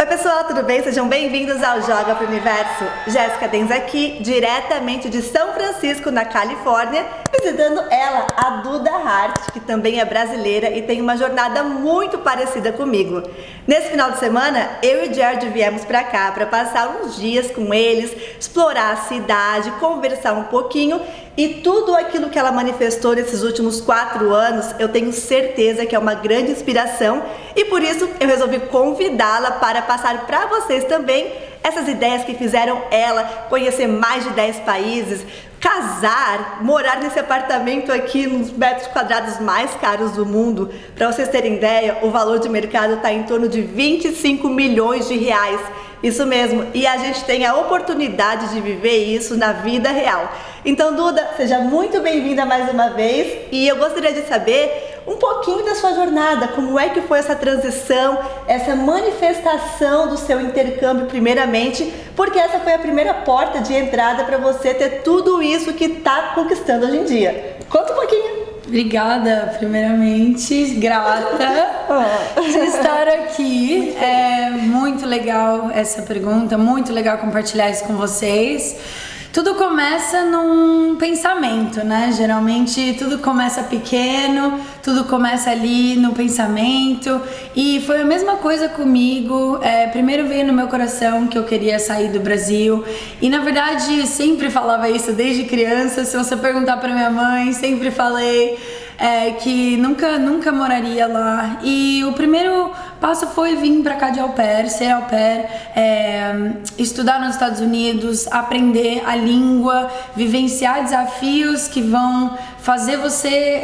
Oi pessoal, tudo bem? Sejam bem-vindos ao Joga pro Universo. Jéssica Denz aqui, diretamente de São Francisco, na Califórnia, visitando ela, a Duda Hart, que também é brasileira e tem uma jornada muito parecida comigo. Nesse final de semana, eu e o Jared viemos pra cá para passar uns dias com eles, explorar a cidade, conversar um pouquinho e tudo aquilo que ela manifestou nesses últimos 4 anos, eu tenho certeza que é uma grande inspiração e por isso eu resolvi convidá-la para passar para vocês também essas ideias que fizeram ela conhecer mais de 10 países, casar, morar nesse apartamento aqui nos metros quadrados mais caros do mundo. Para vocês terem ideia, o valor de mercado está em torno de 25 milhões de reais. Isso mesmo, e a gente tem a oportunidade de viver isso na vida real. Então, Duda, seja muito bem-vinda mais uma vez e eu gostaria de saber um pouquinho da sua jornada, como é que foi essa transição, essa manifestação do seu intercâmbio primeiramente, porque essa foi a primeira porta de entrada para você ter tudo isso que está conquistando hoje em dia. Conta um pouquinho. Obrigada, primeiramente, grata de estar aqui. É muito legal essa pergunta, muito legal compartilhar isso com vocês. Tudo começa num pensamento, né? Geralmente tudo começa pequeno, tudo começa ali no pensamento e foi a mesma coisa comigo. Primeiro veio no meu coração que eu queria sair do Brasil e na verdade sempre falava isso desde criança. Se você perguntar pra minha mãe, sempre falei que nunca moraria lá. E o primeiro passo foi vir pra cá de au pair, ser au pair, estudar nos Estados Unidos, aprender a língua, vivenciar desafios que vão fazer você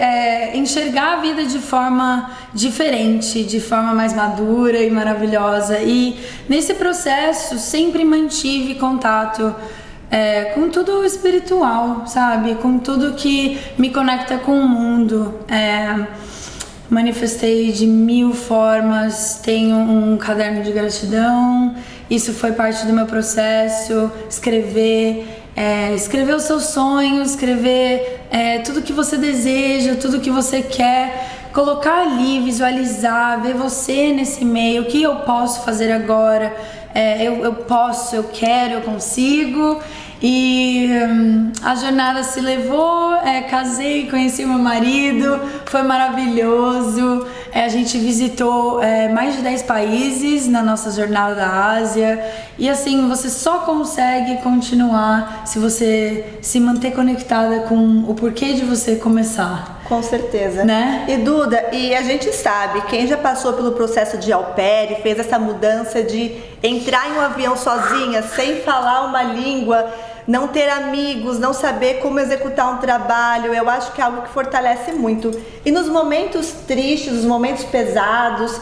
enxergar a vida de forma diferente, de forma mais madura e maravilhosa. E nesse processo sempre mantive contato com tudo espiritual, sabe? Com tudo que me conecta com o mundo. Manifestei de 1000 formas, tenho um caderno de gratidão, isso foi parte do meu processo. Escrever os seus sonhos, escrever tudo que você deseja, tudo que você quer, colocar ali, visualizar, ver você nesse meio, o que eu posso fazer agora. Eu posso, eu quero, eu consigo. E a jornada se levou, casei, conheci meu marido, foi maravilhoso. A gente visitou mais de 10 países na nossa jornada da Ásia. E assim, você só consegue continuar se você se manter conectada com o porquê de você começar. Com certeza, né? E Duda, e a gente sabe, quem já passou pelo processo de au pair e fez essa mudança de entrar em um avião sozinha, sem falar uma língua, não ter amigos, não saber como executar um trabalho, eu acho que é algo que fortalece muito. E nos momentos tristes, nos momentos pesados,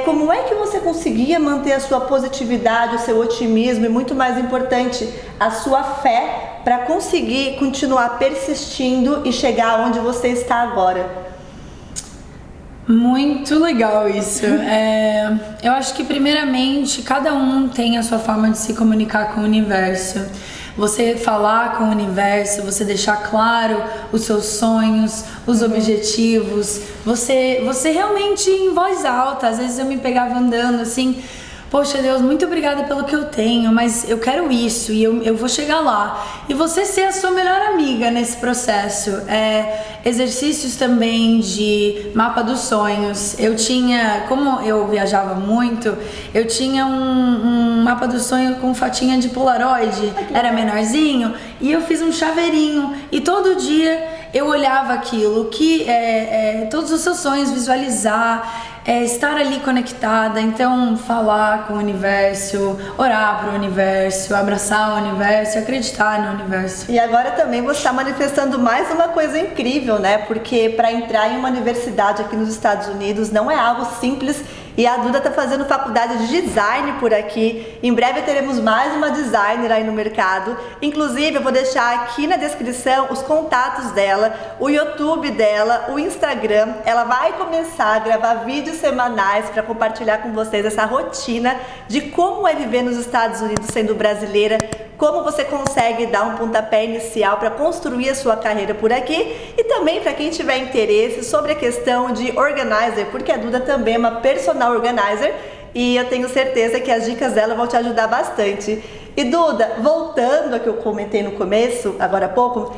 como é que você conseguia manter a sua positividade, o seu otimismo e, muito mais importante, a sua fé para conseguir continuar persistindo e chegar onde você está agora? Muito legal isso. Eu acho que primeiramente cada um tem a sua forma de se comunicar com o universo. Você falar com o universo, você deixar claro os seus sonhos, os objetivos, você realmente em voz alta. Às vezes eu me pegava andando assim, poxa Deus, muito obrigada pelo que eu tenho, mas eu quero isso e eu vou chegar lá. E você ser a sua melhor amiga nesse processo. Exercícios também de mapa dos sonhos. Eu tinha, como eu viajava muito, eu tinha um mapa do sonho com fotinha de Polaroid, era menorzinho, e eu fiz um chaveirinho e todo dia eu olhava aquilo, todos os seus sonhos, visualizar, estar ali conectada. Então falar com o universo, orar para o universo, abraçar o universo, acreditar no universo. E agora também você está manifestando mais uma coisa incrível, né? Porque para entrar em uma universidade aqui nos Estados Unidos não é algo simples. E a Duda está fazendo faculdade de design por aqui. Em breve teremos mais uma designer aí no mercado. Inclusive, eu vou deixar aqui na descrição os contatos dela, o YouTube dela, o Instagram. Ela vai começar a gravar vídeos semanais para compartilhar com vocês essa rotina de como é viver nos Estados Unidos sendo brasileira, como você consegue dar um pontapé inicial para construir a sua carreira por aqui, e também para quem tiver interesse sobre a questão de organizer, porque a Duda também é uma personal organizer e eu tenho certeza que as dicas dela vão te ajudar bastante. E Duda, voltando ao que eu comentei no começo, agora há pouco,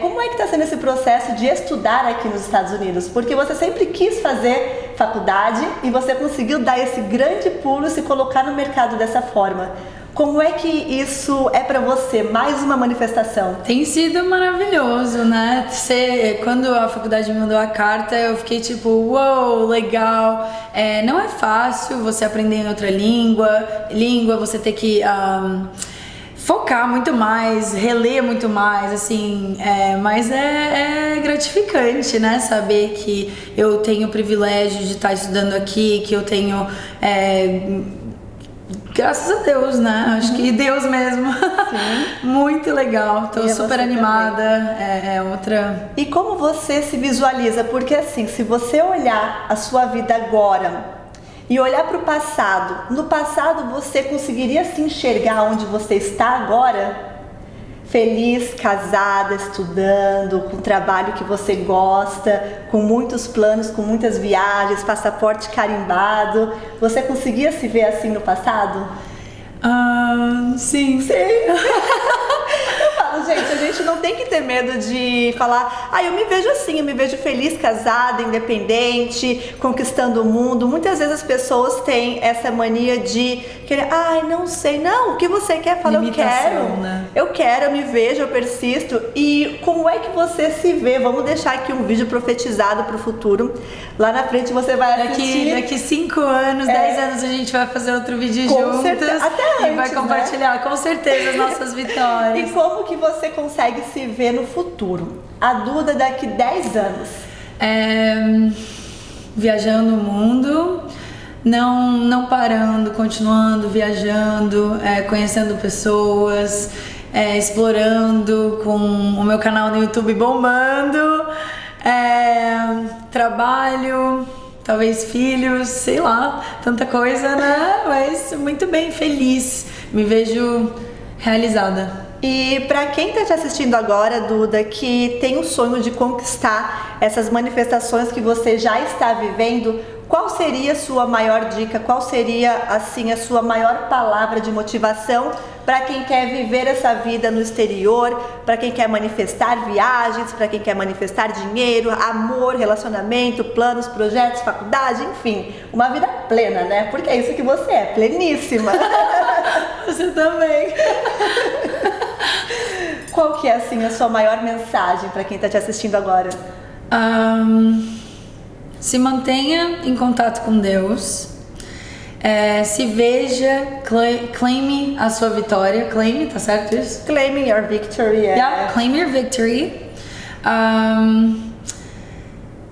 como é que está sendo esse processo de estudar aqui nos Estados Unidos? Porque você sempre quis fazer faculdade e você conseguiu dar esse grande pulo e se colocar no mercado dessa forma. Como é que isso é pra você? Mais uma manifestação? Tem sido maravilhoso, né? Quando a faculdade me mandou a carta, eu fiquei tipo, uou, legal. Não é fácil você aprender em outra língua, você ter que focar muito mais, reler muito mais, assim, mas é gratificante, né? Saber que eu tenho o privilégio de estar estudando aqui, que eu tenho... graças a Deus, né? Acho que Deus mesmo. Sim. Muito legal. Tô super animada. Outra. E como você se visualiza? Porque assim, se você olhar a sua vida agora e olhar para o passado, no passado você conseguiria se enxergar onde você está agora? Feliz, casada, estudando, com um trabalho que você gosta, com muitos planos, com muitas viagens, passaporte carimbado. Você conseguia se ver assim no passado? Sim. Eu falo, gente, a gente não tem que ter medo de falar, eu me vejo assim, eu me vejo feliz, casada, independente, conquistando o mundo. Muitas vezes as pessoas têm essa mania de querer, não sei, não, o que você quer? Fala, eu quero, né? Eu quero, eu me vejo, eu persisto. E como é que você se vê? Vamos deixar aqui um vídeo profetizado pro futuro. Lá na frente você vai assistir. Daqui 5 anos, 10 anos a gente vai fazer outro vídeo juntos. Certeza. Até antes, e vai compartilhar, com certeza, as nossas vitórias. E como que você consegue se ver no futuro? A Duda daqui 10 anos. Viajando o mundo, não parando, continuando, viajando, conhecendo pessoas, explorando, com o meu canal no YouTube bombando, trabalho, talvez filhos, sei lá, tanta coisa, né? Mas muito bem, feliz, me vejo realizada. E para quem está te assistindo agora, Duda, que tem o sonho de conquistar essas manifestações que você já está vivendo, qual seria a sua maior dica? Qual seria, assim, a sua maior palavra de motivação para quem quer viver essa vida no exterior, para quem quer manifestar viagens, para quem quer manifestar dinheiro, amor, relacionamento, planos, projetos, faculdade, enfim, uma vida plena, né? Porque é isso que você é, pleníssima. Você também. Qual que é, assim, a sua maior mensagem para quem está te assistindo agora? Se mantenha em contato com Deus, se veja, claime a sua vitória, claime, tá certo isso? Claiming your victory. Yeah, claim your victory.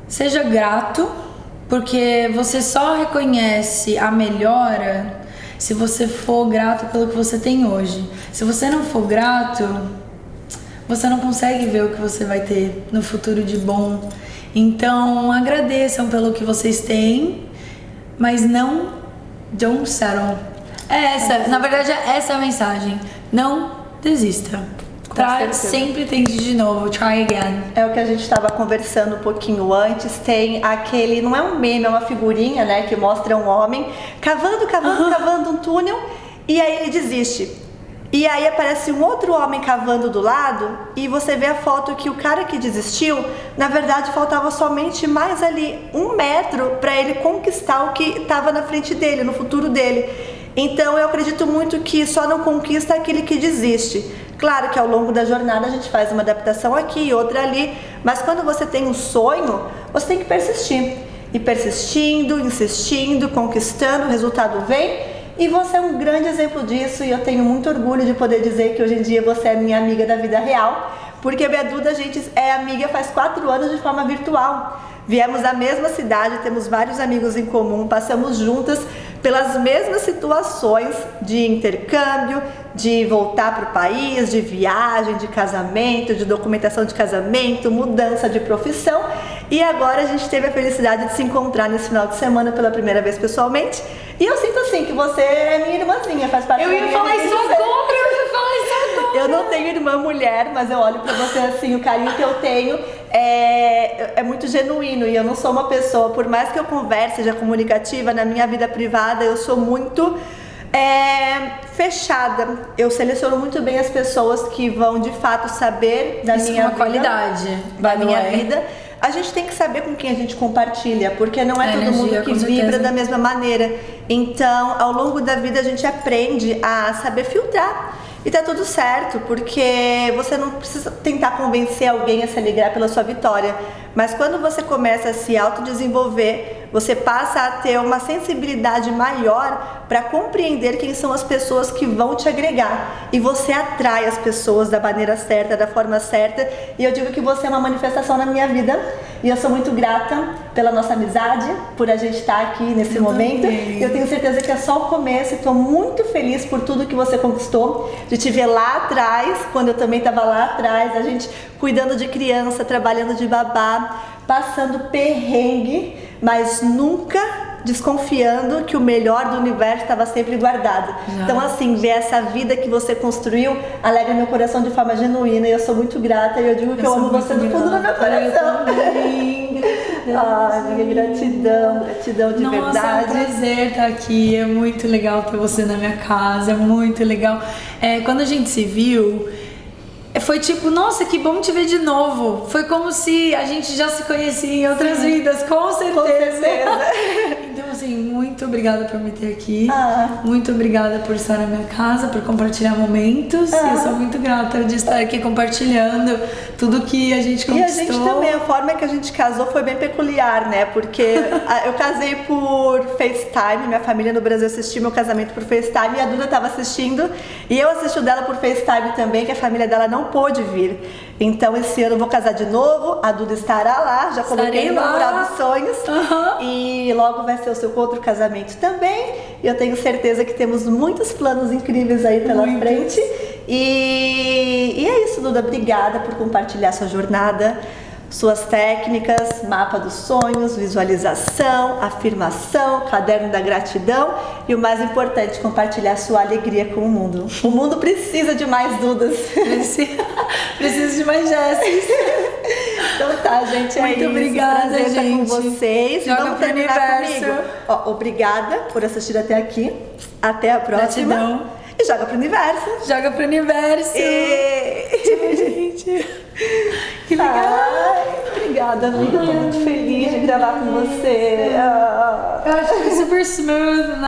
Seja grato, porque você só reconhece a melhora se você for grato pelo que você tem hoje. Se você não for grato, você não consegue ver o que você vai ter no futuro de bom. Então, agradeçam pelo que vocês têm, mas don't settle. Na verdade, essa é a mensagem. Não desista. Sempre tente de novo, try again. É o que a gente estava conversando um pouquinho antes. Tem aquele, não é um meme, é uma figurinha, né, que mostra um homem cavando um túnel, e aí ele desiste. E aí aparece um outro homem cavando do lado e você vê a foto que o cara que desistiu, na verdade faltava somente mais ali 1 metro para ele conquistar o que estava na frente dele, no futuro dele. Então eu acredito muito que só não conquista aquele que desiste. Claro que ao longo da jornada a gente faz uma adaptação aqui, outra ali, mas quando você tem um sonho, você tem que persistir. E persistindo, insistindo, conquistando, o resultado vem. E você é um grande exemplo disso e eu tenho muito orgulho de poder dizer que hoje em dia você é minha amiga da vida real, porque a Duda, a gente é amiga faz 4 anos de forma virtual. Viemos da mesma cidade, temos vários amigos em comum, passamos juntas pelas mesmas situações de intercâmbio, de voltar para o país, de viagem, de casamento, de documentação de casamento, mudança de profissão. E agora a gente teve a felicidade de se encontrar nesse final de semana pela primeira vez pessoalmente. E eu sinto assim que você é minha irmãzinha, faz parte da minha vida. Eu não tenho irmã mulher, mas eu olho pra você assim, o carinho que eu tenho é muito genuíno e eu não sou uma pessoa, por mais que eu converse, seja comunicativa, na minha vida privada eu sou muito fechada. Eu seleciono muito bem as pessoas que vão de fato saber da Isso minha é uma vida, qualidade da minha vida. A gente tem que saber com quem a gente compartilha, porque não é todo energia, mundo que com vibra certeza. da mesma maneira. Então, ao longo da vida a gente aprende a saber filtrar. E tá tudo certo, porque você não precisa tentar convencer alguém a se alegrar pela sua vitória. Mas quando você começa a se autodesenvolver, você passa a ter uma sensibilidade maior para compreender quem são as pessoas que vão te agregar. E você atrai as pessoas da maneira certa, da forma certa. E eu digo que você é uma manifestação na minha vida. E eu sou muito grata pela nossa amizade, por a gente estar aqui nesse momento. Também. Eu tenho certeza que é só o começo. Estou muito feliz por tudo que você conquistou. De te ver lá atrás, quando eu também estava lá atrás, a gente cuidando de criança, trabalhando de babá, passando perrengue, mas nunca desconfiando que o melhor do universo estava sempre guardado. Já. Então, assim, ver essa vida que você construiu alegra meu coração de forma genuína e eu sou muito grata e eu digo que eu amo você do fundo do meu coração. Ai, amiga, gratidão de Nossa, verdade. é um prazer estar aqui, é muito legal ter você na minha casa, é muito legal. Quando a gente se viu, foi tipo, nossa, que bom te ver de novo. Foi como se a gente já se conhecia em outras vidas, com certeza. Com certeza. Então, assim, muito obrigada por me ter aqui. Muito obrigada por estar na minha casa, por compartilhar momentos. E eu sou muito grata de estar aqui compartilhando tudo que a gente conquistou. E a gente também, a forma que a gente casou foi bem peculiar, né? Porque eu casei por FaceTime, minha família no Brasil assistiu meu casamento por FaceTime e a Duda estava assistindo. E eu assisti o dela por FaceTime também, que a família dela não pôde vir. Então esse ano eu vou casar de novo, a Duda estará lá, já coloquei no mural dos sonhos. E logo vai ser o seu outro casamento também. E eu tenho certeza que temos muitos planos incríveis aí pela frente. E é isso, Duda, obrigada por compartilhar sua jornada, suas técnicas, mapa dos sonhos, visualização, afirmação, caderno da gratidão e o mais importante, compartilhar sua alegria com o mundo. O mundo precisa de mais Dudas. Precisa de mais Jesses. Então tá, gente, muito isso. Obrigada, prazer estar gente. com vocês. Joga Vamos pro terminar universo. comigo. Ó, obrigada por assistir até aqui. Até a próxima. Gratidão. E joga pro universo. Joga pro universo. Tchau, gente. Que legal. Ai, obrigada, amiga. Eu tô muito feliz de gravar com você. Eu acho que foi super smooth, né?